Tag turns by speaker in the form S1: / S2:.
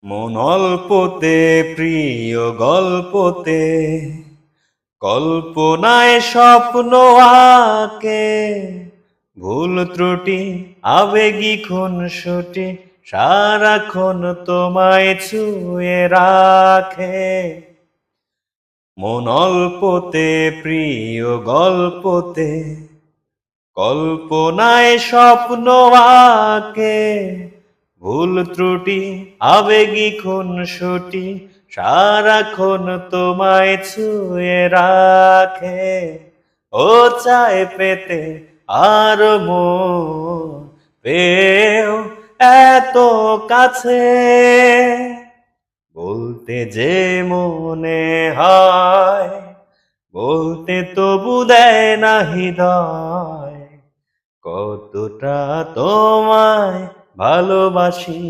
S1: মন অল্পতে প্রিয় গল্পতে কল্পনায় স্বপ্ন আঁকে, ভুল ত্রুটি আবেগী খুনসুটি সারাক্ষণ তোমায় ছুঁয়ে রাখে। মন অল্পতে প্রিয় গল্পতে কল্পনায় স্বপ্ন আঁকে, ভুল ত্রুটি আবেগী খুনসুটি সারাক্ষণ তোমায় ছুঁয়ে রাখে। ও চায় পেতে আর মন পেও এত কাছে, বলতে যে মনে হয় বলতে তবু দেয় না হৃদয়, কতটা তোমায় ভালোবাসি।